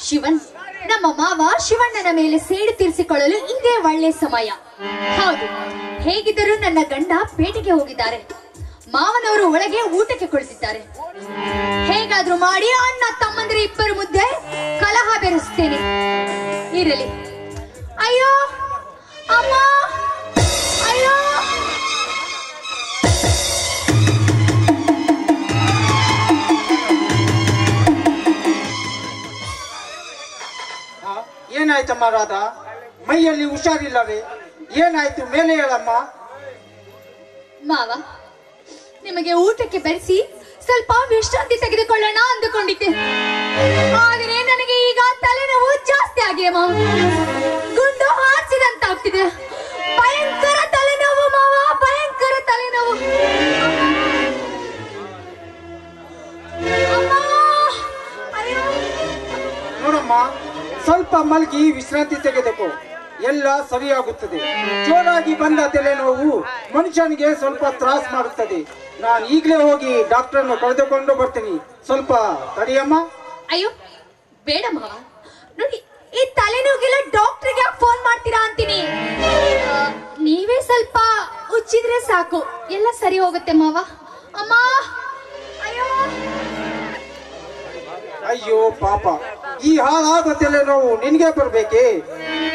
ಶಿವನ್, ನಮ್ಮ ಮಾವ ಶಿವಣ್ಣನ ಮೇಲೆ ಸೇಡು ತೀರಿಸಿಕೊಳ್ಳಲು ಇದೇ ಒಳ್ಳೆ ಸಮಯ. ಹೌದು, ಹೇಗಿದ್ದರೂ ನನ್ನ ಗಂಡ ಪೇಟೆಗೆ ಹೋಗಿದ್ದಾರೆ. ಮಾವನವರು ಒಳಗೆ ಊಟಕ್ಕೆ ಕುಳಿತಿದ್ದಾರೆ. ಹೇಗಾದ್ರೂ ಮಾಡಿ ಅಣ್ಣ ತಮ್ಮಂದಿರ ಇಬ್ಬರು ಮುದ್ದೆ ಕಲಹ ಬೆರೆಸ್ತೇನೆ. ಇರಲಿ. ಅಯ್ಯೋ ಅಮ್ಮ, ಅಯ್ಯೋ. ಏನಾಯ್ತಮ್ಮ ರಾಧಾ? ಮೈಯಲ್ಲಿ ಹುಷಾರಿಲ್ಲವೇ? ಏನಾಯ್ತು? ಮೇಲೆ ಹೇಳಮ್ಮ. ಮಾವ, ನಿಮಗೆ ಊಟಕ್ಕೆ ಬೆರೆಸಿ ಸ್ವಲ್ಪ ವಿಶ್ರಾಂತಿ ತೆಗೆದುಕೊಳ್ಳೋಣ ಅಂದುಕೊಂಡಿದ್ದೆ. ಆದರೆ ನನಗೆ ಈಗ ತಲೆನೋವು ಜಾಸ್ತಿ ಆಗಿದೆ ಮಾವ. ಗುಂಡು ಹಾರಿಸಿದಂತಾಗ್ತಿದೆ. ಭಯಂಕರ ತಲೆನೋವು ಮಾವ, ಭಯಂಕರ ತಲೆನೋವು. ನೋಡಮ್ಮ, ಸ್ವಲ್ಪ ಮಲಗಿ ವಿಶ್ರಾಂತಿ ತೆಗೆದುಕೋ, ಎಲ್ಲ ಸರಿಯಾಗುತ್ತದೆ. ಜೋರಾಗಿ ಬಂದ ತಲೆನೋವು ಮನುಷ್ಯನಿಗೆ ಸ್ವಲ್ಪ ತ್ರಾಸ ಮಾಡುತ್ತದೆ. ನಾನು ಈಗಲೇ ಹೋಗಿ ಡಾಕ್ಟರ್ನ ಕರೆದುಕೊಂಡು ಬರ್ತೀನಿ, ಸ್ವಲ್ಪ ತಡಿಯಮ್ಮ. ಅಯ್ಯೋ ಬೇಡ ಮಾವ, ನೋಡಿ ಈ ತಲೆನೋವಿಗೆಲ್ಲ ಡಾಕ್ಟರ್ಗೆ ಫೋನ್ ಮಾಡ್ತೀರಾ ಅಂತೀನಿ. ನೀವೇ ಸ್ವಲ್ಪ ಉಚ್ಚಿದ್ರೆ ಸಾಕು, ಎಲ್ಲ ಸರಿ ಹೋಗುತ್ತೆ ಮಾವ. ಅಮ್ಮ, ಅಯ್ಯೋ ಅಯ್ಯೋ ಪಾಪ, ಈ ಹಾಳಾದ ತಲೆನೋವು ನಿನಗೆ ಬರ್ಬೇಕೆ?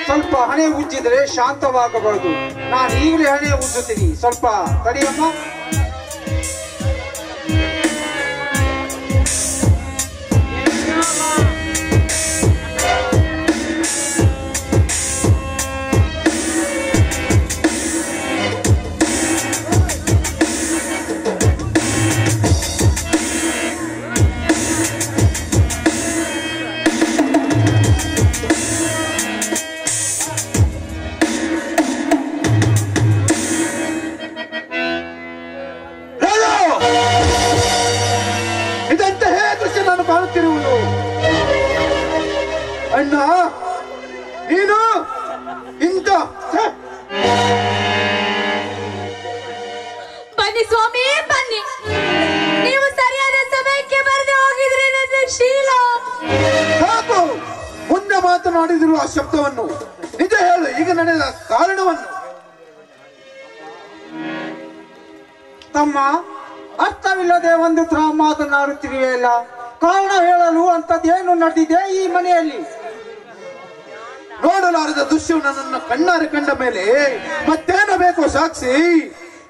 ಸ್ವಲ್ಪ ಹಣೆ ಉಜ್ಜಿದ್ರೆ ಶಾಂತವಾಗಬಹುದು. ನಾನು ಈಗಲೇ ಹಣೆ ಉಜ್ಜುತ್ತೀನಿ, ಸ್ವಲ್ಪ ತಡಿಯಮ್ಮ. ಅಣ್ಣ, ನೀನು ಇಂಥ ಬನ್ನಿ ಸ್ವಾಮಿ, ಬನ್ನಿ. ನೀವು ಸರಿಯಾದ ಸಮಯಕ್ಕೆ ಬರದೆ ಹೋಗಿದ್ರೆ ನನ್ನ ಶೀಲ. ಸಾಕು, ಮುಂದೆ ಮಾತನಾಡಿದ್ರು ಆ ಶಬ್ದವನ್ನು. ನಿಜ ಹೇಳು, ಈಗ ನಡೆದ ಕಾರಣವನ್ನು. ತಮ್ಮ, ಅರ್ಥವಿಲ್ಲದೆ ಒಂದು ತರ ಮಾತನಾಡುತ್ತಿರುವೆಯಲ್ಲ. ಕಾರಣ ಹೇಳಲು ಅಂತದ್ದೇನು ನಡೆದಿದೆ ಈ ಮನೆಯಲ್ಲಿ? ನೋಡಲಾರದ ದೃಶ್ಯವು ನನ್ನನ್ನು ಕಣ್ಣಾರೆ ಕಂಡ ಮೇಲೆ ಮತ್ತೇನು ಬೇಕು ಸಾಕ್ಷಿ?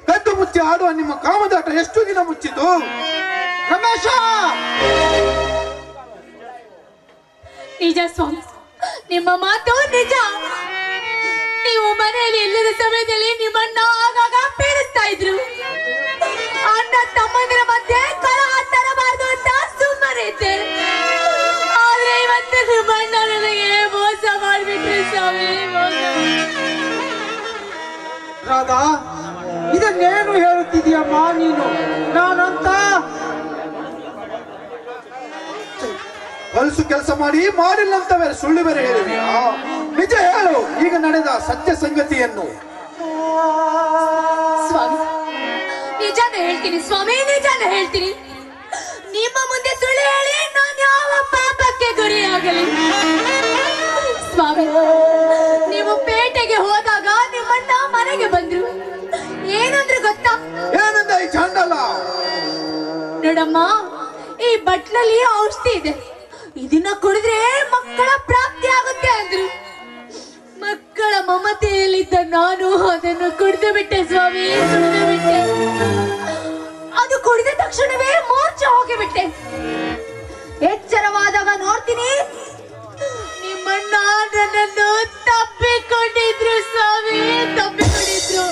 ಕದ್ದು ಮುಚ್ಚಿ ಆಡುವ ನಿಮ್ಮ ಕಾಮದಾಟ ಎಷ್ಟು ದಿನ ಮುಚ್ಚಿತು? ರಮೇಶ! ನಿಜ ಸ್ವಾಮಿ, ನಿಮ್ಮ ಮಾತು ನಿಜ. ನೀವು ಮನೆಯಲ್ಲಿ ಇಲ್ಲದ ಸಮಯದಲ್ಲಿ ನಿಮ್ಮಣ್ಣ ಆಗಾಗ ಪೀಡಿಸ್ತಾ ಇದ್ರು. ಅಣ್ಣ ತಮ್ಮಂದಿರ ಮಧ್ಯೆ ಕಲಹ ತರಬಾರ್ದು ಅಂತ ಸುಮ್ಮನೆ ಇದ್ದೆ. ಆದ್ರೆ ಇವತ್ತು ನಿಮ್ಮಣ್ಣ ನನಗೆ ಮೋಸ ಮಾಡ್ಬಿಟ್ರೆ ಸ್ವಾಮಿ, ರಾಧಾ, ಇದನ್ನೇನು ಹೇಳುತ್ತಿದೀಯಮ್ಮ ನೀನು? ನಾನಂತ ಹೊಲಸು ಕೆಲಸ ಮಾಡಿಲ್ಲ ಅಂತ ಬೇರೆ ಸುಳ್ಳು ಬೇರೆ ಹೇಳಿದೆಯಾ? ನಿಜ ಹೇಳು, ಈಗ ನಡೆದ ಸತ್ಯ ಸಂಗತಿಯನ್ನು. ಸ್ವಾಮಿ, ನಿಜಾನ ಹೇಳ್ತೀನಿ ಸ್ವಾಮಿ, ನಿಜಾನ ಹೇಳ್ತೀನಿ. ನಿಮ್ಮ ಮುಂದೆ ಸುಳ್ಳು ಹೇಳಿ ನಾನು ಯಾವ ಪಾಪಕ್ಕೆ ಗುರಿಯಾಗಲಿ? ಸ್ವಾಮಿ, ನೀವು ಪೇಟೆಗೆ ಹೋದಾಗ ನಿಮ್ಮಣ್ಣ ಮನೆಗೆ ಬಂದ್ರು. ಏನಂದ್ರು ಗೊತ್ತಾ? ಏನಂದ ಈ ಚಾಂಡಲ? ನೋಡಮ್ಮ, ಈ ಬಟ್ಲಲ್ಲಿ ಔಷಧಿ ಇದೆ, ಇದನ್ನ ಕುಡಿದ್ರೆ ಮಕ್ಕಳ ಪ್ರಾಪ್ತಿ ಆಗುತ್ತೆ ಅಂದ್ರು. ಮಕ್ಕಳ ಮಮತೆಯಲ್ಲಿದ್ದ ನಾನು ಅದನ್ನು ಕುಡಿದು ಬಿಟ್ಟೆ ಸ್ವಾಮಿ, ಕುಡಿದು ಬಿಟ್ಟೆ. ಅದು ಕುಡಿದ ತಕ್ಷಣವೇ ಮೂರ್ಛೆ ಹೋಗಿಬಿಟ್ಟೆ. ಎಚ್ಚರವಾದಾಗ ನೋಡ್ತೀನಿ ನಿಮ್ಮಣ್ಣ ನನ್ನನ್ನು ತಪ್ಪಿಕೊಂಡಿದ್ರು ಸ್ವಾಮಿ, ತಪ್ಪಿಕೊಂಡಿದ್ರು.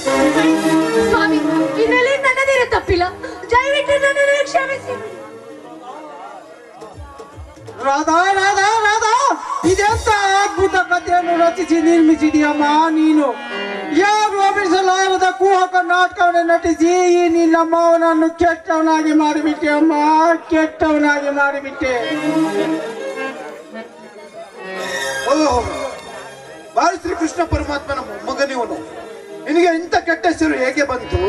ಸ್ವಾಮಿ, ಇದರಲ್ಲಿ ನನ್ನದೇನು ತಪ್ಪಿಲ್ಲ, ದಯವಿಟ್ಟು ನನ್ನನ್ನು ಕ್ಷಮಿಸಿ. ರಾಧಾ, ರಾಧಾ, ರಾಧಾ, ಇದೆಂತ ಅದ್ಭುತ ಕಥೆಯನ್ನು ರಚಿಸಿ ನಿರ್ಮಿಸಿದೀಯಮ್ಮ ನೀನು. ಯಾರು ಅಭಿಸಲಾರದ ಕುಹಕ ನಾಟಕವನ್ನು ನಟಿಸಿ ಈ ನಿನ್ನ ಮಾವನನ್ನು ಕೆಟ್ಟವನಾಗಿ ಮಾಡಿಬಿಟ್ಟೆ ಅಮ್ಮ, ಕೆಟ್ಟವನಾಗಿ ಮಾಡಿಬಿಟ್ಟೆ. ಓಹೋ, ಬಾರಿ ಶ್ರೀ ಕೃಷ್ಣ ಪರಮಾತ್ಮನ ಮಗನಿವನು. ನಿನಗೆ ಇಂಥ ಕೆಟ್ಟ ಹೆಸರು ಹೇಗೆ ಬಂತು?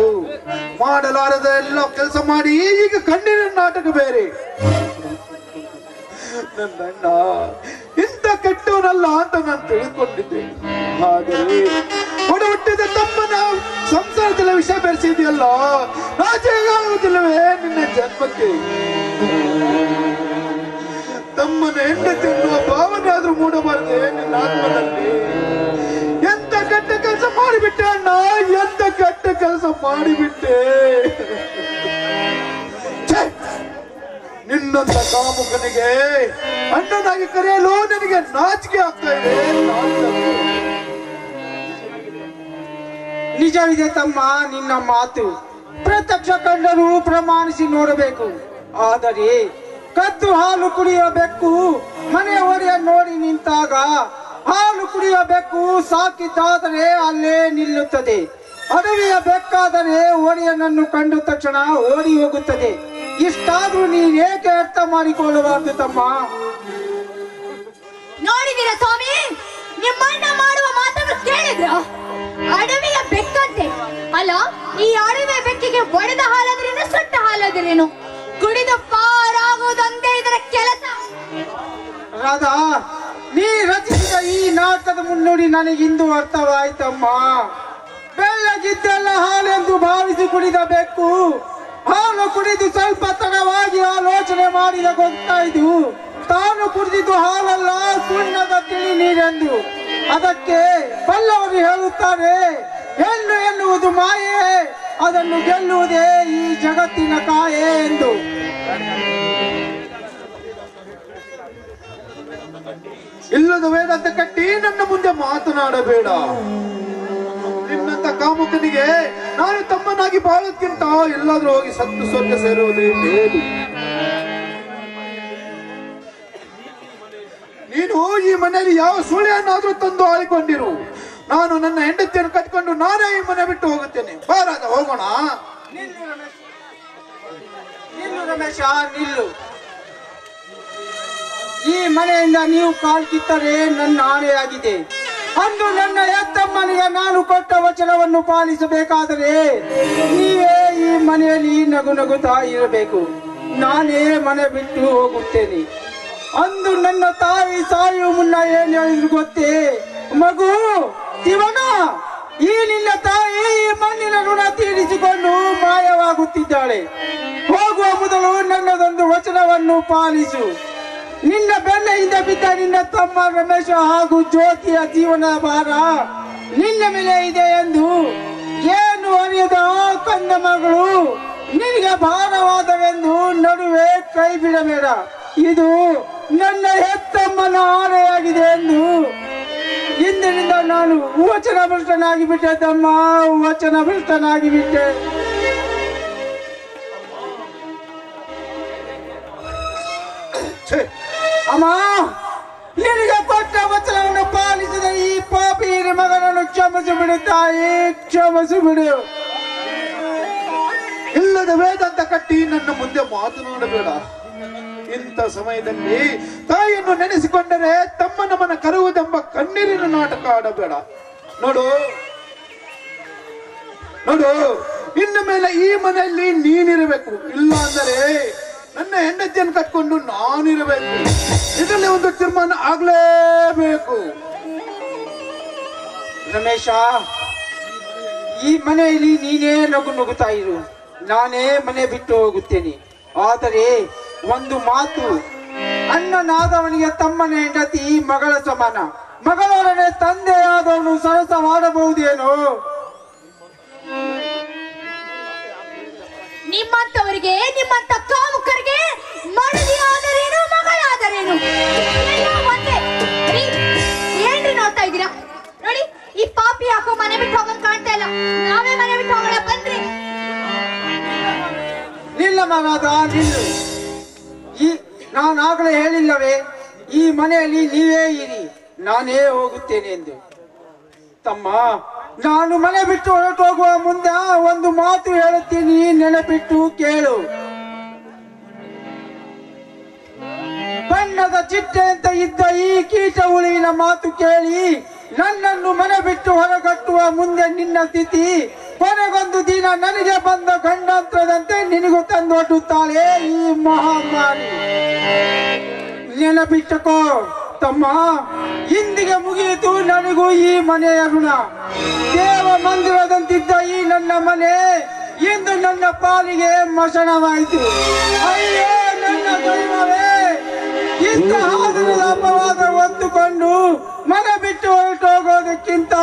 ಮಾಡಲಾರದ ಎಲ್ಲ ಕೆಲಸ ಮಾಡಿ ಈಗ ಕಣ್ಣಿನ ನಾಟಕ ಬೇರೆ. ನನ್ನಣ್ಣ ಇಂಥ ಕೆಟ್ಟವನಲ್ಲ ಅಂತ ನಾನು ತಿಳ್ಕೊಂಡಿದ್ದೆ. ಆದರೆ ಒಡ ಹುಟ್ಟಿದ ತಮ್ಮನ ಸಂಸಾರದಲ್ಲಿ ವಿಷ ಬೆರೆಸಿದೆಯಲ್ಲ, ರಾಜಾಗುವುದಿಲ್ಲವೇ ನಿನ್ನ ಜನ್ಮಕ್ಕೆ? ತಮ್ಮನ ಹೆಂಡತಿ ಎನ್ನುವ ಭಾವನೆ ಆದ್ರೂ ಮೂಡಬಾರದೆ ನಿನ್ನ ಆತ್ಮದಲ್ಲಿ? ಎಂತ ಕೆಟ್ಟ ಕೆಲಸ ಮಾಡಿಬಿಟ್ಟೆ ಅಣ್ಣ, ಎಂತ ಕೆಟ್ಟ ಕೆಲಸ ಮಾಡಿಬಿಟ್ಟೆ. ನಿನ್ನಂತ ಕಾಮುಕನಿಗೆ ಅಣ್ಣನಾಗಿ ಕರೆಯಲು ನನಗೆ ನಾಚಿಕೆ ಆಗ್ತಾ ಇದೆ. ನಿಜವಿದೆ ತಮ್ಮ ನಿನ್ನ ಮಾತು. ಪ್ರತ್ಯಕ್ಷ ಕಂಡರೂ ಪ್ರಮಾಣಿಸಿ ನೋಡಬೇಕು. ಆದರೆ ಕದ್ದು ಹಾಲು ಕುಡಿಯುವ ಬೆಕ್ಕು ಮನೆಯ ಒಡೆಯ ನೋಡಿ ನಿಂತಾಗ ಹಾಲು ಕುಡಿಯುವ ಬೆಕ್ಕು ಸಾಕಿದ್ದಾದರೆ ಅಲ್ಲೇ ನಿಲ್ಲುತ್ತದೆ. ಅಡವಿಯ ಬೆಕ್ಕಾದರೆ ಒಡೆಯನನ್ನು ಕಂಡ ತಕ್ಷಣ ಓಡಿ ಹೋಗುತ್ತದೆ. ಇಷ್ಟಾದ್ರೂ ನೀನೇಕೆ ಅರ್ಥ ಮಾಡಿಕೊಳ್ಳಬಾರದು ತಮ್ಮ? ನೋಡಿದಿರ ಸ್ವಾಮಿ, ನಿಮ್ಮಣ್ಣ ಮಾಡುವ ಮಾತನ್ನು ಕೇಳಿದ್ರ? ಅಡವಿಯ ಬೆಕ್ಕಂತೆ ಅಲ್ಲ, ಈ ಅಡವಿಯ ಬೆಕ್ಕಿಗೆ ಒಡೆದ ಹಾಲಾದ್ರೇನು ಸುಟ್ಟ ಹಾಲಾದ್ರೇನು, ಕುಡಿದು ಪಾರಾಗುವುದೊಂದೇ ಇದರ ಕೆಲಸ. ರಾಧಾ, ನೀ ರಚಿಸಿದ ಈ ನಾಟಕದ ಮುನ್ನುಡಿ ನನಗಿಂದು ಅರ್ಥವಾಯ್ತಮ್ಮ. ಬೆಳ್ಳಗಿದ್ದೆಲ್ಲ ಹಾಲೆಂದು ಭಾವಿಸಿ ಕುಡಿದ ಬೆಕ್ಕು ಹಾಲು ಕುಡಿದು ಸ್ವಲ್ಪ ತಡವಾಗಿ ಆಲೋಚನೆ ಮಾಡಿದ ಗೊತ್ತಾಯ್ತು ತಾನು ಕುಡಿದಿದ್ದು ಹಾಲಲ್ಲ, ಸುಣ್ಣದ ತಿಳಿ ನೀರೆಂದು. ಅದಕ್ಕೆ ಬಲ್ಲವರು ಹೇಳುತ್ತಾರೆ, ಹೆಣ್ಣು ಎನ್ನುವುದು ಮಾಯೆ, ಅದನ್ನು ಗೆಲ್ಲುವುದೇ ಈ ಜಗತ್ತಿನ ಕಾಯೆ ಎಂದು. ಇಲ್ಲದ ವೇದಾಂತ ಕಟ್ಟಿ ನನ್ನ ಮುಂದೆ ಮಾತನಾಡಬೇಡ. ನಿನ್ನಂತ ಕಾಮುಕನಿಗೆ ನಾನು ತಮ್ಮನಾಗಿ ಬಾಳೋದ್ಕಿಂತ ಎಲ್ಲಾದ್ರೂ ಹೋಗಿ ಸತ್ತು ಸ್ವರ್ಗ ಸೇರುವುದೇ ಮೇಲು. ನೀನು ಈ ಮನೆಯಲ್ಲಿ ಯಾವ ಸುಳ್ಳೆಯನ್ನಾದ್ರೂ ತಂದು ಆಳಿಕೊಂಡಿರು. ನಾನು ನನ್ನ ಹೆಂಡತಿಯನ್ನು ಕಟ್ಕೊಂಡು ನಾನೇ ಈ ಮನೆ ಬಿಟ್ಟು ಹೋಗುತ್ತೇನೆ. ಬಾರಾದ ಹೋಗೋಣ. ನಿಲ್ಲು ರಮೇಶ, ನಿಲ್ಲು. ಈ ಮನೆಯಿಂದ ನೀವು ಕಾಲ್ ಕಿತ್ತರೆ ನನ್ನ ಆಣೆಯಾಗಿದೆ. ಅಂದು ನನ್ನ ಎತ್ತಮ್ಮನಿಗೆ ನಾನು ಕೊಟ್ಟ ವಚನವನ್ನು ಪಾಲಿಸಬೇಕಾದರೆ ನೀವೇ ಈ ಮನೆಯಲ್ಲಿ ನಗು ನಗುತ್ತಾ ಇರಬೇಕು. ನಾನೇ ಮನೆ ಬಿಟ್ಟು ಹೋಗುತ್ತೇನೆ. ಅಂದು ನನ್ನ ತಾಯಿ ಸಾಯುವ ಮುನ್ನ ಏನ್ ಹೇಳಿದ್ರು ಗೊತ್ತೇ? ಮಗು ಶಿವನ, ಈ ನಿನ್ನ ತಾಯಿ ಈ ಮಣ್ಣಿನ ಋಣ ತೀರಿಸಿಕೊಂಡು ಮಾಯವಾಗುತ್ತಿದ್ದಾಳೆ. ಹೋಗುವ ಮೊದಲು ನನ್ನದೊಂದು ವಚನವನ್ನು ಪಾಲಿಸು. ನಿನ್ನ ಬೆನ್ನೆಯಿಂದ ಬಿದ್ದ ನಿನ್ನ ತಮ್ಮ ರಮೇಶ ಹಾಗೂ ಜ್ಯೋತಿಯ ಜೀವನ ಭಾರ ನಿನ್ನ ಮೇಲೆ ಇದೆ ಎಂದು ಏನು ಅರಿಯದ ಕಂದ ಮಗಳು ನಿನಗೆ ಭಾರವಾದವೆಂದು ನಡುವೆ ಕೈ ಬಿಡಬೇಡ. ಇದು ನನ್ನ ಹೆತ್ತಮ್ಮನ ಆಣೆಯಾಗಿದೆ ಎಂದು ಇಂದಿನಿಂದ ನಾನು ವಚನ ಭ್ರಷ್ಟನಾಗಿ ಬಿಟ್ಟೆ ತಮ್ಮ, ವಚನ ಭ್ರಷ್ಟನಾಗಿ ಬಿಟ್ಟೆ. ಅಮ್ಮ, ನಿನಗೆ ಕೊಟ್ಟ ವಚನವನ್ನು ಪಾಲಿಸಿದ ಈ ಪಾಪಿ ಮಗನನ್ನು ಕ್ಷಮಿಸಿ ಬಿಡು ತಾಯಿ, ಕ್ಷಮಿಸಿ ಬಿಡು. ಇಲ್ಲದ ವೇದಾಂತ ಕಟ್ಟಿ ನನ್ನ ಮುಂದೆ ಮಾತನಾಡಬೇಡ. ಇಂಥ ಸಮಯದಲ್ಲಿ ತಾಯಿಯನ್ನು ನೆನೆಸಿಕೊಂಡರೆ ತಮ್ಮನ ಮನ ಕರುವುದೆಂಬ ಕಣ್ಣೀರಿನ ನಾಟಕ ಆಡಬೇಡ. ನೋಡು ನೋಡು, ಇನ್ನ ಮೇಲೆ ಈ ಮನೆಯಲ್ಲಿ ನೀನಿರಬೇಕು. ಇಲ್ಲ ಅಂದರೆ ನನ್ನ ಹೆಂಡತಿಯನ್ನು ಕಟ್ಕೊಂಡು ನಾನಿರಬೇಕು. ಇದರಲ್ಲಿ ಒಂದು ತೀರ್ಮಾನ ಆಗ್ಲೇಬೇಕು. ರಮೇಶ, ಈ ಮನೆಯಲ್ಲಿ ನೀನೇ ನಗು ನಗುತ್ತಾ ಇರು. ನಾನೇ ಮನೆ ಬಿಟ್ಟು ಹೋಗುತ್ತೇನೆ. ಆದರೆ ಒಂದು ಮಾತು, ಅಣ್ಣನಾದವನಿಗೆ ತಮ್ಮನ ಹೆಂಡತಿ ಮಗಳ ಸಮಾನ. ಮಗಳೊಡನೆ ತಂದೆಯಾದವನು ಸರಸವಾಡಬಹುದೇನೋ? ನಿಮ್ಮಂತವರಿಗೆ, ನಿಮ್ಮಂತ ಕಾಮುಕರಿಗೆ ಮಡದಿಯಾದರೇನು ಮಗಳಾದರೇನು ಎಲ್ಲ ಒಂದೇ. ಏನ್ರಿ ನೋಡ್ತಾ ಇದ್ದೀರಾ? ನೋಡಿ, ಈ ಪಾಪಿ ಯಾಕೋ ಮನೆ ಬಿಟ್ಟು ಹೋಗಂಗ್ ಕಾಣ್ತಾ ಇಲ್ಲ. ನಾವೇ ಮನೆ ಬಿಟ್ಟು ಹೋಗೋಣ ಬಂದ್ರಿ. ನಿಲ್ಲ ಮಗಾದ, ನಿಲ್ಲು. ನಾನಾಗಲೇ ಹೇಳಿಲ್ಲವೇ, ಈ ಮನೆಯಲ್ಲಿ ನೀವೇ ಇರಿ, ನಾನೇ ಹೋಗುತ್ತೇನೆ ಎಂದು. ತಮ್ಮ, ನಾನು ಮನೆ ಬಿಟ್ಟು ಹೊರಟು ಹೋಗುವ ಮುಂದೆ ಒಂದು ಮಾತು ಹೇಳುತ್ತೀನಿ, ನೆನಪಿಟ್ಟು ಕೇಳು. ಬಣ್ಣದ ಚಿಟ್ಟೆ ಅಂತ ಇದ್ದ ಈ ಕೀಟ ಹುಳುವಿನ ಮಾತು ಕೇಳಿ ನನ್ನನ್ನು ಮನೆ ಬಿಟ್ಟು ಹೊರಗಟ್ಟುವ ಮುಂದೆ ನಿನ್ನ ಸ್ಥಿತಿ ಕೊನೆಗೊಂದು ದಿನ ನನಗೆ ಬಂದ ಗಂಡಾಂತರದಂತೆ ನಿನಗೂ ತಂದೊಡ್ಡುತ್ತಾಳೆ ಈ ಮಹಾಮಾರಿ. ನೆನಪಿಟ್ಟಕೋ, ತಮ್ಮ, ಇಂದಿಗೆ ಮುಗಿಯಿತು ನನಗೂ ಈ ಮನೆಯ ಋಣ. ದೇವ ಮಂದಿರದಂತಿದ್ದ ಈ ನನ್ನ ಮನೆ ಇಂದು ನನ್ನ ಪಾಲಿಗೆ ಮಶನವಾಯಿತು. ಅಯ್ಯೋ ನನ್ನ ದೈವವೇ, ಇಂತಹ ಅಪವಾದ ಹೊತ್ತುಕೊಂಡು ಮನೆ ಬಿಟ್ಟು ಹೊರಟೋಗೋದಕ್ಕಿಂತ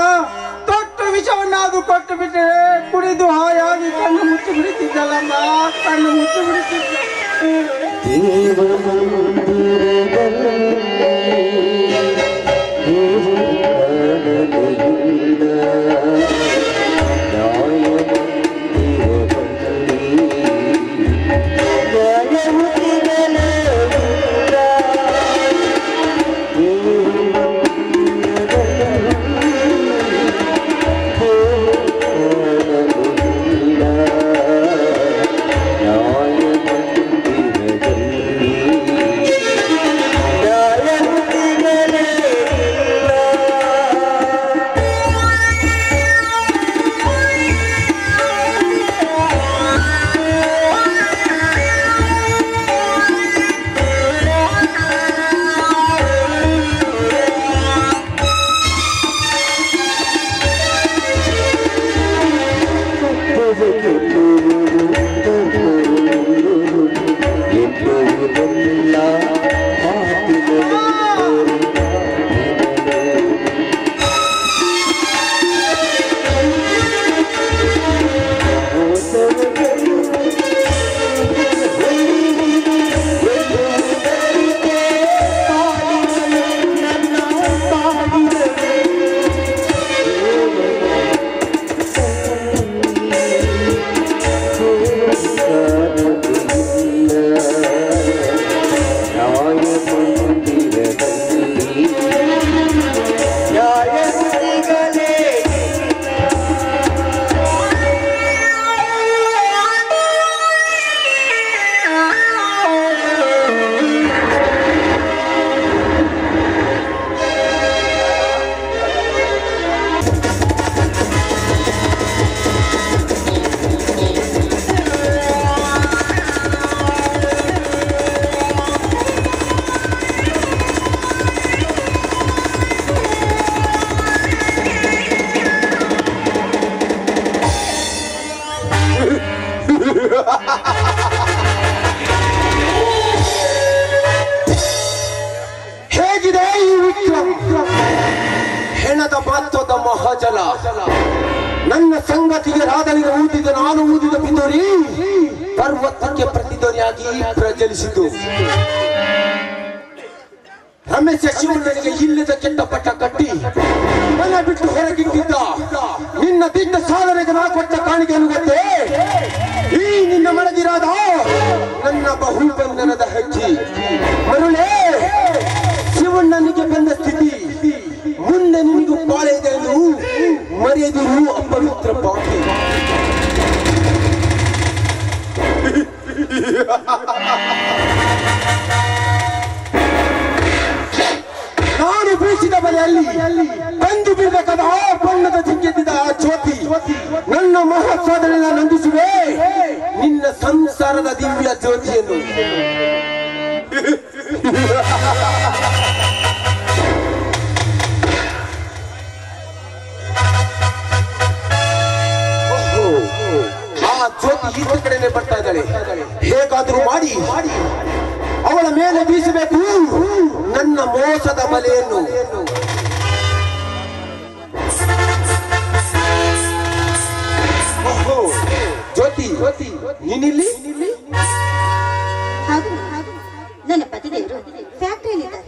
ತೊಟ್ಟು ವಿಷವನ್ನಾದ್ರೂ ಕೊಟ್ಟು ಬಿಟ್ಟರೆ ಕುಡಿದು ಹಾಯಾಗಿ ಕಣ್ಣು ಮುಚ್ಚಿ ಬಿಡುತ್ತಿದ್ದಲ್ಲಮ್ಮ, ಕಣ್ಣು ಮುಚ್ಚಿ ಬಿಡುತ್ತಿದ್ದ. ಹೇಗಿದೆ ಈ ವಿಕ್ರಮ? ಹೆಣದ ಮಹತ್ವದ ಮಹಾಜಲ. ನನ್ನ ಸಂಗತಿಗೆ ರಾಧನಿಗೆ ಊದಿದ ನಾನು ಊದಿದ ಪಿತೂರಿ ಪರ್ವತಕ್ಕೆ ಪ್ರತಿಧ್ವನಿಯಾಗಿ ಪ್ರಜ್ವಲಿಸಿತು. ರಮೇಶ ಶಿವನಿಗೆ ಇಲ್ಲದ ಕೆಟ್ಟ ಪಟ್ಟ ಕಟ್ಟಿ ಮನ ಬಿಟ್ಟು ಹೊರಗಿಟ್ಟಿದ್ದ ನಿನ್ನ ದಿಟ್ಟ ಸಾಧನೆಗೆ ನಾ ಕೊಟ್ಟ ಕಾಣಿಕೆಯನ್ನು ಗೊತ್ತೇ? ಈ ನಿನ್ನ ಮನದಿರಾದ ನನ್ನ ಬಹುಬಂಧನದ ಹೆಜ್ಜೆ ಮರುಳೇ. ಶಿವಣ್ಣನಿಗೆ ಬಂದ ಸ್ಥಿತಿ ಮುಂದೆ ನಿಮಗೂ ಬಾಳೆ ಇದೆ ಎಂದು ಮರೆಯದಿರು ಅಪವಿತ್ರ ಬಾಕಿ. ನಾನು ಬೀಸಿದ ಬಲೆಯಲ್ಲಿ ಬಂದು ಬೀಳಬೇಕಾದ ಆ ಬಣ್ಣದ ಜಿಂಕೆದ್ದಿದ್ದ ಆ ಜ್ಯೋತಿ ನನ್ನ ಮಹತ್ಸಾಧನೆಯನ್ನು ನಂದಿಸುವೆ ನಿನ್ನ ಸಂಸಾರದ ದಿವ್ಯ ಜ್ಯೋತಿಯನ್ನು. ಆ ಜ್ಯೋತಿ ಈತ ಕಡೆನೆ ಬರ್ತಾ ಇದ್ದಾಳೆ. ಹೇಗಾದ್ರೂ ಮಾಡಿ ಅವಳ ಮೇಲೆ ಬೀಸಬೇಕು ನನ್ನ ಮೋಸದ ಬಲೆಯನ್ನು. ಜ್ಯೋತಿ, ನೀನಿಲ್ಲಿ? ನನ್ನ ಪತಿದೇವರು ಫ್ಯಾಕ್ಟರಿಯಲ್ಲಿದ್ದಾರೆ.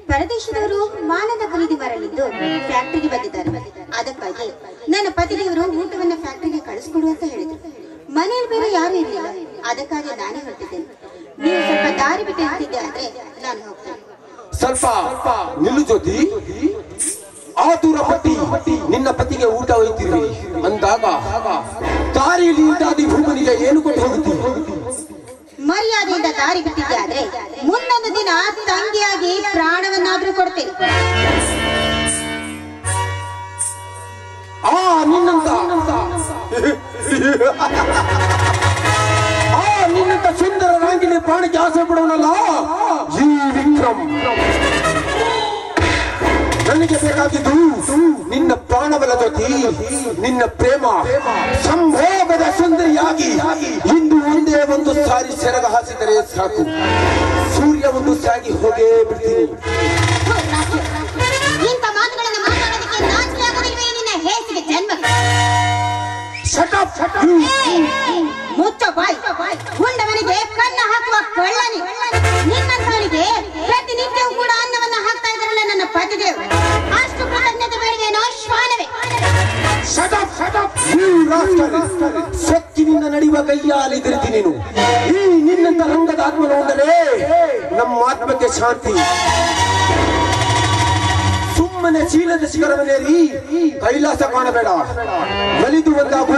ಪರದೇಶದವರು ಮಾಲನ್ನ ಖರೀದಿ ಮಾಡಲಿದ್ದು ಫ್ಯಾಕ್ಟರಿಗೆ ಬಂದಿದ್ದಾರೆ. ಅದಕ್ಕಾಗಿ ನನ್ನ ಪತಿದೇವರು ಊಟವನ್ನ ಫ್ಯಾಕ್ಟರಿಗೆ ಕಳಿಸ್ಕೊಡು ಅಂತ ಹೇಳಿದ್ರು. ಮನೆಯಲ್ಲಿ ಬೇರೆ ಯಾರು ಇರಲಿಲ್ಲ. ಅದಕ್ಕಾಗಿ ನಾನೇ ಹೊರಟಿದ್ದೇನೆ. ನೀವು ಸ್ವಲ್ಪ ದಾರಿ ಬಿಟ್ಟು ಇರ್ತಿದ್ದೆ ಆದ್ರೆ ನಾನು ಹೋಗ್ತೇನೆ. ಸ್ವಲ್ಪ ನಿಲ್ಲು ಜ್ಯೋತಿ. ಆತುರ ಪಟ್ಟಿ ನಿನ್ನ ಪತಿಗೆ ಊಟ ಒಯ್ತಿರಿ ಅಂದಾಗ ದಾರಿಯಲ್ಲಿ ಉಂಟಾದಿ ಭೂಮನಿಗೆ ಏನು ಕೊಟ್ಟು ಹೋಗುತ್ತಿ? ಮರ್ಯಾದೆಯಿಂದ ದಾರಿ ಬಿಟ್ಟಿದ್ದೆ ಆದ್ರೆ ಮುಂದೊಂದು ದಿನ ತಂಗಿಯಾಗಿ ಪ್ರಾಣವನ್ನಾದ್ರೂ ಕೊಡ್ತೇನೆ. ನಿನ್ನಂತ ಸುಂದರ ರಾಂಗಿನಿ ಪ್ರಾಣಕ್ಕೆ ಆಸೆ ಪಡೋನಲ್ಲ ಈ ವಿಕ್ರಮ್. ಸಾಗಿದ್ದು ನಿನ್ನ ಪ್ರಾಣಬಲ ಜೊತೆ ನಿನ್ನ ಪ್ರೇಮ ಸಂಭೋಗದ ಸುಂದರಿಯಾಗಿ ಇಂದು ಒಂದೇ ಒಂದು ಸಾರಿ ಸೆರಗ ಹಾಸಿದರೆ ಸಾಕು, ಸೂರ್ಯ ಒಂದು ಸಾಗಿ ಹೋಗೇ ಬಿಡ್ತೀನಿ. ಇಂಥ ಮಾತುಗಳನ್ನು ಮಾತಾಡೋದಕ್ಕೆ ನಾಚಿಕೆ ಆಗುವುದಿಲ್ವೇ ನಿನ್ನ ಹೇಸಿಗೆ ಜನ್ಮ? ಮುಚ್ಚ ಬಾಯ್, ಉಂಡವನಿಗೆ ಕಣ್ಣ ಹಾಕುವ ಕಳ್ಳನಿ. ನಿನ್ನಂತವನಿಗೆ ಪ್ರತಿನಿತ್ಯವೂ ಕೂಡ ಅನ್ನವನ್ನ ಹಾಕ್ತಾ ಇದ್ದಾರಲ್ಲ ನನ್ನ ಪತಿದೇವರು, ಅಷ್ಟು ಕೃತಜ್ಞತೆ ಬೇಡವೇನೋ ಶ್ವಾನವೇ? ಸೊಕ್ಕಿನಿಂದ ನಡೆಯುವ ಕೈಯಾಲಿದಿರುತ್ತಿ ನೀನು. ಈ ನಿನ್ನಂತ ರಂಗದ ಆತ್ಮನ ಉಂಡರೆ ನಮ್ಮ ಆತ್ಮಕ್ಕೆ ಶಾಂತಿ. ಸುಮ್ಮನೆ ಚೀಲದ ಶಿಖರವನ್ನೇರಿ ಕೈಲಾಸ ಕಾಣಬೇಡ. ಬಲಿದು ಒಂದಾಗು,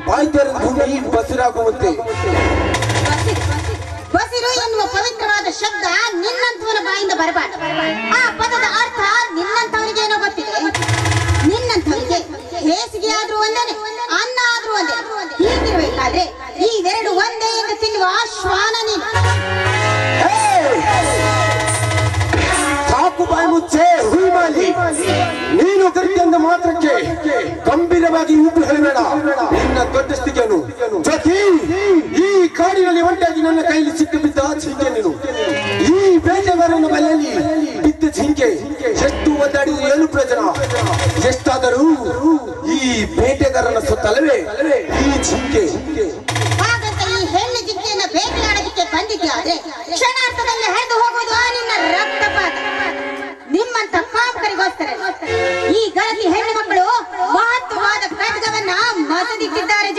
ಬಾಯ್ದರ ಭೂಮಿ ಬಸಿರಾಗುವಂತೆ. ಬಸಿರು ಎನ್ನುವ ಪವಿತ್ರವಾದ ಶಬ್ದ ನಿನ್ನಂತವನ ಬಾಯಿಂದ ಬರಬಾರದು. ಆ ಪದದ ಅರ್ಥ ನಿನ್ನಂತವನಿಗೇನೋ ಗೊತ್ತಿದೆ. ನಿನ್ನಂತವನಿಗೆ ಹೇಸಿಗೆ ಆದ್ರೂ ಒಂದೇನೆ, ಅನ್ನ ಆದ್ರೂ ಒಂದೇ. ಹೀಗಿರ್ಬೇಕಾದ್ರೆ ಇವೆರಡು ಒಂದೇ ಎಂದು ತಿನ್ನುವ ಶ್ವಾನ ನೀನು. ಸಾಕು ಬಾಯಿ ಮುಚ್ಚೆ ಹುಯಿಮಾಲಿ. ನೀನು ಕರೆದ ಮಾತ್ರಕ್ಕೆ ಗಂಭೀರವಾಗಿ ಉಪ್ಪು ಹೇಳಬೇಡ. ನಿನ್ನ ದೊಡ್ಡಸ್ತಿಗೆನು ಜೊತೆ ಈ ಕಾಡಿನಲ್ಲಿ ಒಂಟಾಗಿ ನನ್ನ ಕೈಲಿ ಸಿಕ್ಕು ಬಿದ್ದ ಜಿಂಕೆ ನೀನು. ಈ ಬೇಟೆಗಾರನ ಬಲೆಯಲ್ಲಿ ಬಿದ್ದ ಜಿಂಕೆ ಎಷ್ಟು ಒದ್ದಾಡಿದ ಏನು ಪ್ರಯೋಜನ? ಎಷ್ಟಾದರೂ ಈ ಬೇಟೆಗಾರನ ಸೊತ್ತಲ್ಲವೇ ಈ ಜಿಂಕೆ. ಹಾಗಂತ ಈ ಹೆಣ್ಣು ಜಿಂಕೆಯನ್ನ ಬೇಟೆಯಾಡೋದಕ್ಕೆ ಬಂದಿದ್ಯಾದ್ರೆ ಕ್ಷಣಾರ್ಥದಲ್ಲಿ ಹರಿದು ಹೋಗುವುದು ನಿನ್ನ ರಕ್ತಪಾತ. ನಿಮ್ಮಂತ ಕಾಮಕರಿಗೋಸ್ಕರ ಈ ಗಲತಿ ಹೆಣ್ಣು ಮಕ್ಕಳು ಮಹತ್ವವಾದ ಖಡ್ಗವನ್ನ ಮಸದಿಟ್ಟಿದ್ದಾರೆ.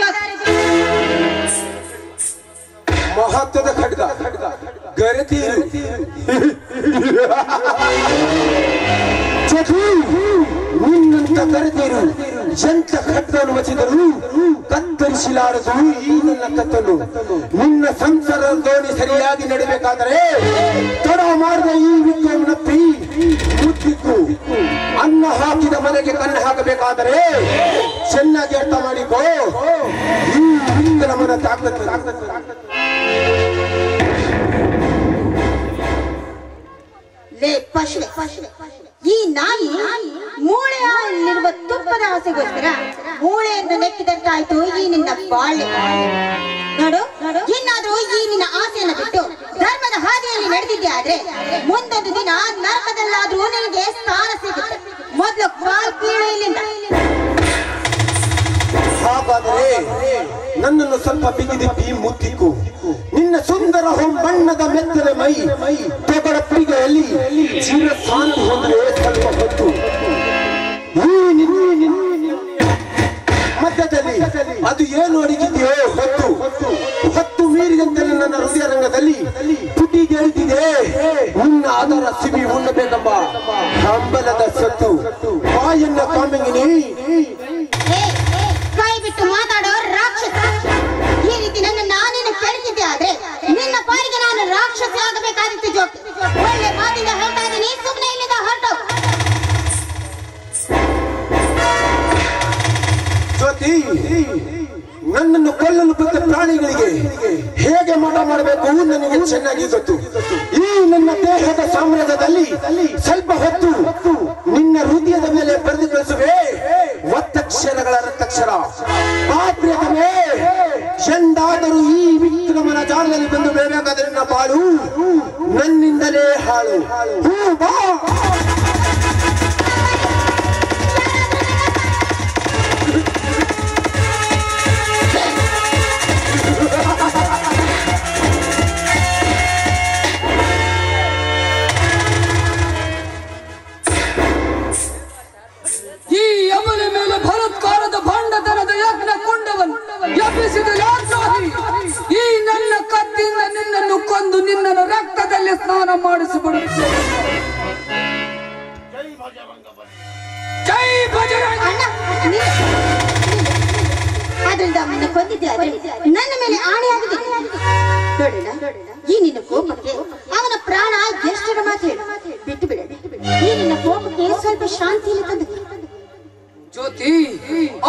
ಮಹತ್ವದ ಖಡ್ಗ ಗರತೀರು ನಿನ್ನಂತ ಗರತೀರು ಎಂತ ಖಡ್ಗವನ್ನು ಮಚಿದರು ಕತ್ತರಿಸಲಾರದು ಈ ನನ್ನ ಕತ್ತನ್ನು. ನಿನ್ನ ಸಂಸಾರದ ದೋಣಿ ಸರಿಯಾಗಿ ನಡಬೇಕಾದರೆ ತಡ ಮಾಡಿದ ಈ ವಿದ್ಯೆಯನ್ನಪ್ಪಿ ಮುತ್ತಿತ್ತು. ಅನ್ನ ಹಾಕಿದ ಮನೆಗೆ ಕಣ್ಣು ಹಾಕಬೇಕಾದರೆ ಚೆನ್ನಾಗಿ ಅರ್ಥ ಮಾಡಿಕೋ. ಈ ವಿಂಗನ ಮನ ತಾಕತ್ತು. ಲೇ ಪಶು, ಈ ನಾಯಿ ಮೂಳೆಯಲ್ಲಿರುವ ತುಪ್ಪದ ಆಸೆಗೋಸ್ಕರ ಮೂಳೆಯನ್ನು ನೆಕ್ಕಿದಂತಾಯ್ತು ಈ ನಿನ್ನ ಬಾಳ್ಯ. ನೋಡು, ಇನ್ನಾದ್ರೂ ಈ ನಿನ್ನ ಆಸೆಯನ್ನು ಬಿಟ್ಟು ಧರ್ಮದ ಹಾದಿಯಲ್ಲಿ ನಡೆದಿದ್ದೆ ಆದ್ರೆ ಮುಂದೊಂದು ದಿನ ನರಕದಲ್ಲಾದ್ರೂ ನಿನಗೆ ಸ್ಥಾನ ಸಿಗುತ್ತೆ. ಮೊದಲು ಕಾಲ್ ಕೀಳು ಇಲ್ಲಿಂದ. ಹಾಗಾದರೆ ನನ್ನನ್ನು ಸ್ವಲ್ಪ ಬಿಗಿದಿಪ್ಪಿ ಮುತ್ತಿಕ್ಕು. ನಿನ್ನ ಸುಂದರ ಬಣ್ಣದ ಮೆತ್ತನೆ ಮೈ ತೊಗಡ ಪಿಗೆಯಲ್ಲಿ ಜೀವ ಶಾಂತಿ ಹೊಂದರೆ ಸ್ವಲ್ಪ ಹೊತ್ತು. ಮಧ್ಯದಲ್ಲಿ ಅದು ಏನು ಅಡಗಿದೆಯೋ ಹೊತ್ತು ಮೀರಿದಂತೆ ನನ್ನ ಹೃದಯ ರಂಗದಲ್ಲಿ ಪುಟಿಗೇಳುತ್ತಿದೆ. ನಿನ್ನ ಅದರ ಸಿಬಿ ಉಣ್ಣಬೇಕೆಂಬ ಹಂಬಲದ ಸತ್ತು. ಬಾಯನ್ನ ಕಾಮಿಂಗಿನಿ, ಕೈ ಬಿಟ್ಟು ಮಾತಾಡೋ ರಾಕ್ಷಸ. ಈ ರೀತಿ ನನ್ನ ನಾನೇನು ಕೆಳಗಿದ್ದೆ ಆದ್ರೆ ನಿನ್ನ ಪಾಲಿಗೆ ನಾನು ರಾಕ್ಷಸಿ ಆಗಬೇಕಾದಿತ್ತು. ಜೋಕ್ ಒಳ್ಳೆ ಮಾತಿಂದ ಹೇಳ್ತಾ ಇದ್ದೀನಿ, ಸುಮ್ಮನೆ ಇಲ್ಲಿಂದ ಹೊರಟು. ಜ್ಯೋತಿ, ನನ್ನನ್ನು ಕೊಲ್ಲಲು ಬಂದ ಪ್ರಾಣಿಗಳಿಗೆ ಹೇಗೆ ಮಾಟ ಮಾಡಬೇಕು ನನಗೆ ಚೆನ್ನಾಗಿ ಗೊತ್ತು. ಈ ನನ್ನ ದೇಹದ ಸಾಮ್ರಾಜ್ಯದಲ್ಲಿ ಸ್ವಲ್ಪ ಹೊತ್ತು ನಿನ್ನ ಹೃದಯದ ಮೇಲೆ ಬರೆದು ಕಳಿಸುವೆ ಒತ್ತಕ್ಷರಗಳ ರಕ್ತಾಕ್ಷರ. ಪಾತ್ರೆಯೇ ಎಂದಾದರೂ ಈ ವಿಕ್ರಮನ ಜಾಲದಲ್ಲಿ ಬಂದು ಬೇಡಬೇಕಾದ್ರೆ ನನ್ನ ಬಾಳು ನನ್ನಿಂದಲೇ ಹಾಳು. ಬಾ ಈ ನನ್ನ ಕತ್ತಿಯಿಂದ ನಿನ್ನನ್ನು ಕೊಂದು ನಿನ್ನನ್ನು ರಕ್ತದಲ್ಲಿ ಸ್ನಾನ ಮಾಡಿಸಿಬಿಡುತ್ತೆ. ಜೈ ಬಜರಂಗ. ಆದ್ರಿಂದ ಅವನ್ನ ಕೊಂದಿದ್ದಾರೆ, ನನ್ನ ಮೇಲೆ ಆಣೆಯಾಗಿದೆ. ನೋಡೋಣ, ಈ ನಿನ್ನ ಕೋಪಕ್ಕೆ ಅವನ ಪ್ರಾಣ ಎಷ್ಟರ ಮಾತು ಹೇಳು. ಬಿಟ್ಟು ಬಿಡ. ಈ ನಿನ್ನ ಕೋಪಕ್ಕೆ ಸ್ವಲ್ಪ ಶಾಂತಿಯಲ್ಲಿ ತಂದು. ಜ್ಯೋತಿ,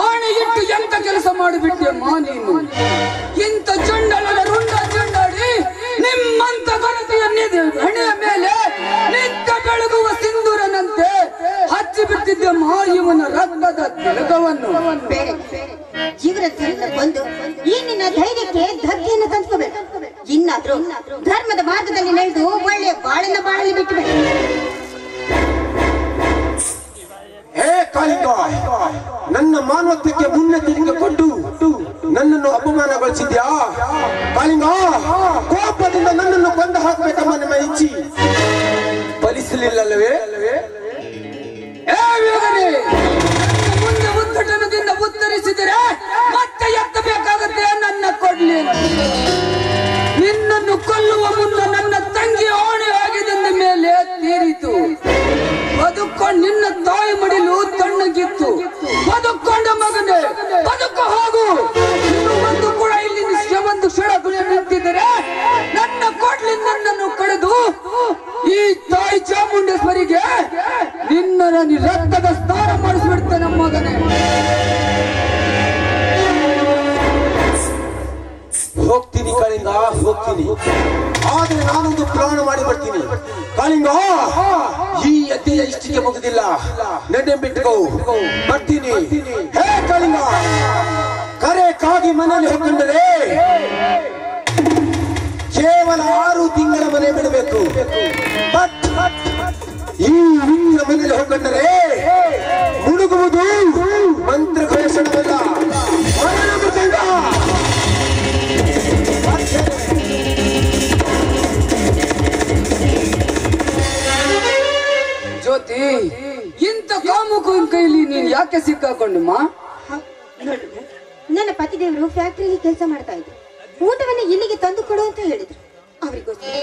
ಆಣೆ ಇಟ್ಟು ಎಂತ ಕೆಲಸ ಮಾಡಿಬಿಟ್ಟೆಮ್ಮ ನೀನು. ಇಂಥ ಚಂಡಲದ ರುಂಡ ಚಂಡಾಡಿ ನಿಮ್ಮಂತ ಗಣತಿಯ ಹಣೆಯ ಮೇಲೆ ನಿತ್ಯ ಬೆಳಗುವ ಸಿಂಧೂರನಂತೆ ಹಚ್ಚಿಬಿಟ್ಟು ತಿಲಕವನ್ನು. ಬೇರೆ ಜೀವನದಿಂದ ಬಂದು ಈ ನಿನ್ನ ಧೈರ್ಯಕ್ಕೆ ಧಕ್ಕೆಯನ್ನು ತಂದ್ಕೋಬೇಕು. ಇನ್ನಾದ್ರೂ ಧರ್ಮದ ಮಾರ್ಗದಲ್ಲಿ ನಡೆದು ಒಳ್ಳೆ ಬಾಳನ್ನ ಬಾಳಲಿ ಬಿಟ್ಟು ಬಿಡಿ. ಹೇ ಕಾಳಿಂಗ, ನನ್ನ ಮಾನವತ್ವಕ್ಕೆ ಮುನ್ನೆ ತಿರುಗಿ ಕೊಟ್ಟು ನನ್ನನ್ನು ಅಪಮಾನಗೊಳಿಸಿದ್ಯಾ? ಕಾಳಿಂಗ, ಕೋಪದಿಂದ ನನ್ನನ್ನು ಕೊಂದು ಹಾಕಬೇಕಮ್ಮ ನಿಮ್ಮ ಇಚ್ಛೆ ಫಲಿಸಲಿಲ್ಲವೇ? ಮುಂದೆ ಉದ್ದಟನದಿಂದ ಉತ್ತರಿಸಿದರೆ ಮತ್ತೆ ಎತ್ತಬೇಕಾಗುತ್ತೆ ನನ್ನ ಕೊಡ್ಲಿ. ನಿನ್ನನ್ನು ಕೊಲ್ಲುವ ಮುನ್ನ ನನ್ನ ತಂಗಿ ಓಣೆ ಆಗಿದ್ದ ಮೇಲೆ ತೀರಿತು. ಬದುಕೊಂಡು ನಿನ್ನ ತಾಯಿ ಮಡಿಲು ತಣ್ಣಗಿತ್ತು. ಬದುಕೊಂಡ ಮಗನೇ ಬದುಕು ಹೋಗು. ಇನ್ನು ಒಂದು ಕೂಡ ಇಲ್ಲಿ ಒಂದು ಕ್ಷಣ ನಿಂತಿದ್ದರೆ ನನ್ನ ಕೊಡ್ಲಿ ನನ್ನನ್ನು ಕಳೆದು ಈ ತಾಯಿ ಚಾಮುಂಡೇಶ್ವರಿಗೆ ನಿನ್ನ ರಕ್ತದ ಸ್ನಾನ ಮಾಡಿಸ್ಬಿಡ್ತೇನೆ ಮಗನೇ. ಹೋಗ್ತೀನಿ ಕಾಳಿಂಗ, ಹೋಗ್ತೀನಿ. ಆದ್ರೆ ನಾನೊಂದು ಪ್ರಾಣ ಮಾಡಿ ಬರ್ತೀನಿ ಕಾಳಿಂಗ. ಈ ಅಧ್ಯಾಯ ಇಷ್ಟಿಗೆ ಮುಗಿದಿಲ್ಲ. ನೆನ್ನೆ ಬಿಟ್ಕೋ, ಬರ್ತೀನಿ. ಹೇ ಕಾಳಿಂಗ, ಕರೆ ಕಾಗಿ ಮನೆಯಲ್ಲಿ ಹೋಗ್ಕೊಂಡರೆ ಕೇವಲ 6 ತಿಂಗಳ ಮನೆ ಬಿಡಬೇಕು. ಬಟ್ ಈ ಹುಡುಗರ ಮನೆಯಲ್ಲಿ ಹೋಗ್ಕೊಂಡರೆ ಹುಡುಗುವುದು ಮಂತ್ರ ಘೋಷಣವಲ್ಲ, ಮರಣ ಮೃದಂಗ. ಜ್ಯೋತಿ, ಇಂಥ ಕಾಮುಕನ ಕೈಲಿ ನೀನ್ ಯಾಕೆ ಸಿಕ್ಕಾಕೊಂಡಮ್ಮ? ನೋಡ್ರಿ, ನನ್ನ ಪತಿದೇವರು ಫ್ಯಾಕ್ಟರಿಯಲ್ಲಿ ಕೆಲಸ ಮಾಡ್ತಾ ಇದ್ರು. ಊಟವನ್ನು ಇಲ್ಲಿಗೆ ತಂದು ಕೊಡು ಅಂತ ಹೇಳಿದ್ರು. ಅವರಿಗೋಸ್ಕರ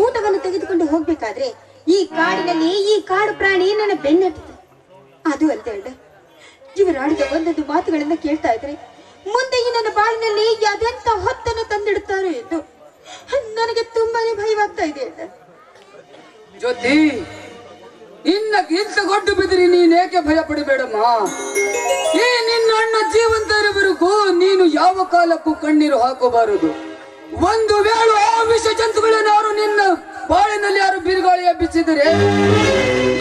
ಊಟವನ್ನು ತೆಗೆದುಕೊಂಡು ಹೋಗ್ಬೇಕಾದ್ರೆ ಈ ಕಾಡಿನಲ್ಲಿ ಈ ಕಾಡು ಪ್ರಾಣಿ ನನ್ನ ಬೆನ್ನಟ್ಟಿದೆ. ಅದು ಅಲ್ಲದೆ ಇವರಾಡಿದ ಒಂದೊಂದು ಮಾತುಗಳನ್ನ ಕೇಳ್ತಾ ಇದ್ರೆ ಮುಂದೆ ಈ ನನ್ನ ಬಾಳಿನಲ್ಲಿ ಯಾವ್ದೆಂತ ಹೊತ್ತನ್ನು ತಂದಿಡುತ್ತಾರೆ ಎಂದು ನನಗೆ ತುಂಬಾನೇ ಭಯವಾಗ್ತಾ ಇದೆ. ಜ್ಯೋತಿ, ಇಂಥ ಗೊಡ್ಡು ಬಿದ್ರಿ ನೀನೇಕೆ ಭಯ ಪಡಬೇಡಮ್ಮ. ಈ ನಿನ್ನ ಅಣ್ಣ ಜೀವಂತ ಇರುವವರೆಗೂ ನೀನು ಯಾವ ಕಾಲಕ್ಕೂ ಕಣ್ಣೀರು ಹಾಕಬಾರದು. ಒಂದು ವೇಳೆ ಆ ವಿಷ ಜಂತುಗಳೇನಾರು ನಿನ್ನ ಬಾಳಿನಲ್ಲಿ ಯಾರು ಬಿರುಗಾಳಿ ಹಬ್ಬಿಸಿದರೆ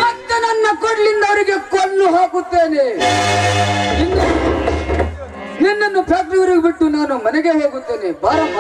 ಮತ್ತೆ ನನ್ನ ಕೊಡ್ಲಿಂದ ಅವರಿಗೆ ಕೊಲ್ಲು ಹಾಕುತ್ತೇನೆ. ನಿನ್ನನ್ನು ಫ್ಯಾಕ್ಟರಿವರೆಗೆ ಬಿಟ್ಟು ನಾನು ಮನೆಗೆ ಹೋಗುತ್ತೇನೆ. ಬಾರಮ್ಮ.